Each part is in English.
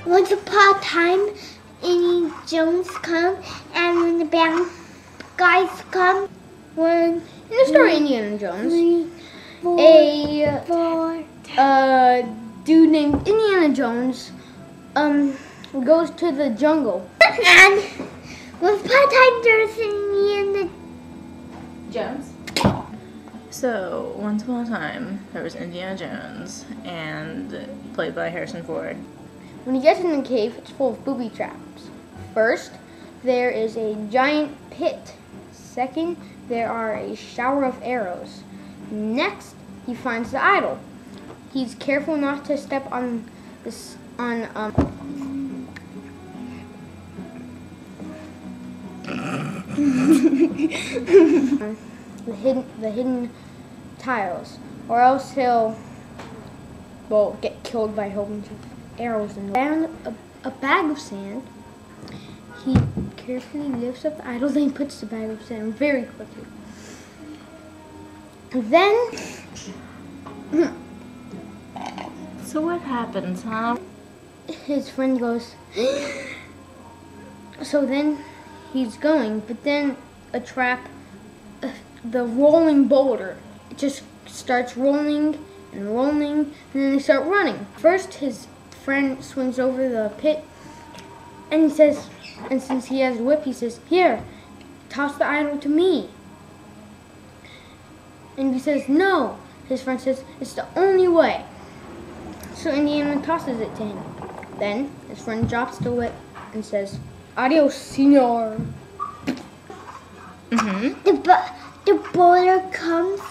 Once upon a time, Indiana Jones come, and when the bad guys come, when in the story Indiana Jones, a dude named Indiana Jones goes to the jungle. And once upon a time, there's Indiana Jones. So, once upon a time, there was Indiana Jones, and played by Harrison Ford. When he gets in the cave, it's full of booby traps. First, there is a giant pit. Second, there are a shower of arrows. Next, he finds the idol. He's careful not to step on this the hidden tiles, or else he'll get killed by a whole bunch of arrows. And found a bag of sand. He carefully lifts up the idol, then puts the bag of sand very quickly. Then, So what happens, huh? his friend goes. So then he's going, but then a trap, the rolling boulder, it just starts rolling and rolling, and then they start running. First, his friend swings over the pit, and he says, and since he has a whip, he says, "Here, toss the idol to me." And he says, "No." His friend says, "It's the only way." So Indiana tosses it to him. Then his friend drops the whip and says, "Adios, senor." The boulder comes,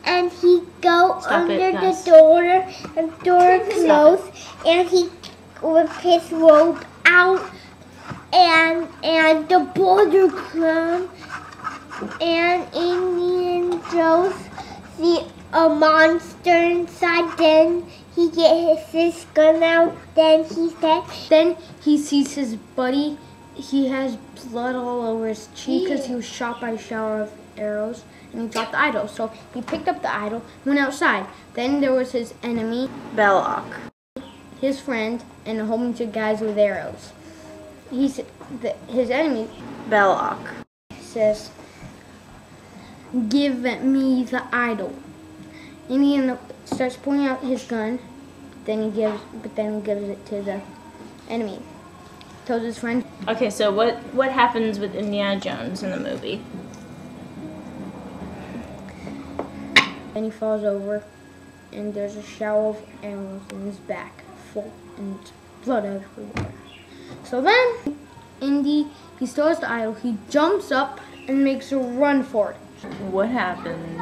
and he goes Stop under it, the guys. door, and the door closed, and he with his rope out, and the boulder comes, and Indiana Jones see a monster inside. Then he gets his gun out. Then he's dead. Then he sees his buddy. He has blood all over his cheek because he was shot by a shower of arrows, and he dropped the idol. So he picked up the idol, went outside. Then there was his enemy, Belloc. his friend, and a whole bunch of guys with arrows. His enemy Belloc. says, "Give me the idol." Indiana starts pulling out his gun. Then he gives it to the enemy. Tells his friend. Okay, so what happens with Indiana Jones in the movie? Then he falls over, and there's a shower of arrows in his back, full, and it's blood everywhere. So then, he stores the idol. He jumps up and makes a run for it. What happens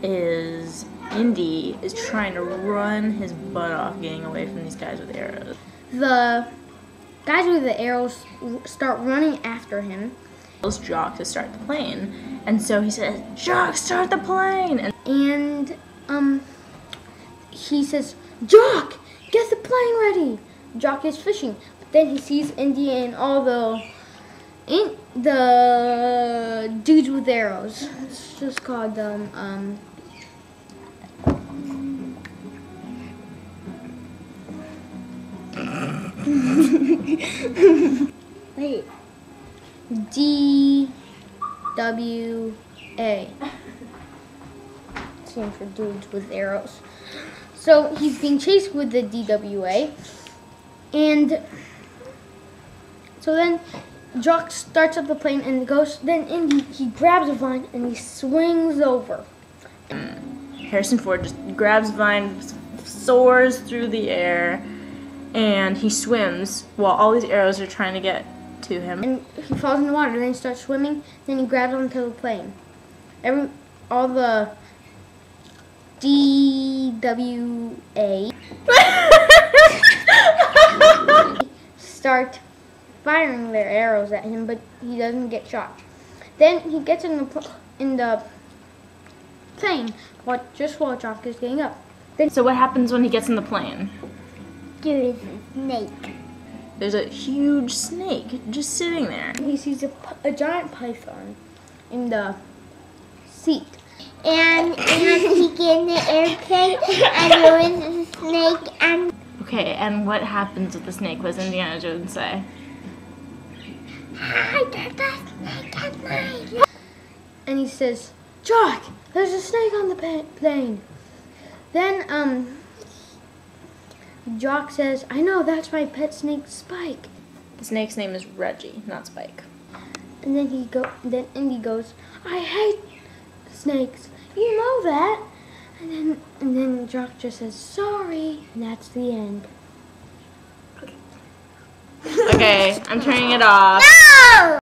is Indy is trying to run his butt off getting away from these guys with arrows. The guys with the arrows start running after him. Tells Jock to start the plane, and so he says, "Jock, start the plane!" And he says, "Jock, get the plane ready." Jock is fishing, but then he sees Indy and all the dudes with arrows. It's just called Wait. DWA. Stands for dudes with arrows. So he's being chased with the DWA, and so then Jock starts up the plane and goes. Then he grabs a vine and he swings over. Harrison Ford just grabs Vine, soars through the air, and he swims while all these arrows are trying to get to him. And he falls in the water. Then he starts swimming. Then he grabs onto the plane. All the DWA start firing their arrows at him, but he doesn't get shot. Then he gets in the plane, just while Jock is getting up. So what happens when he gets in the plane? There is a snake. There's a huge snake just sitting there. He sees a giant python in the seat. And he gets in the airplane, and there is a snake, and Okay, and what happens with the snake? What does Indiana Jones say? Hi, there's a snake at night. And he says, Jock, there's a snake on the plane. Then, Jock says, I know, that's my pet snake, Spike. The snake's name is Reggie, not Spike. And then then Indy goes, I hate snakes. You know that. And then Jock just says, sorry. And that's the end. Okay, I'm turning it off. No!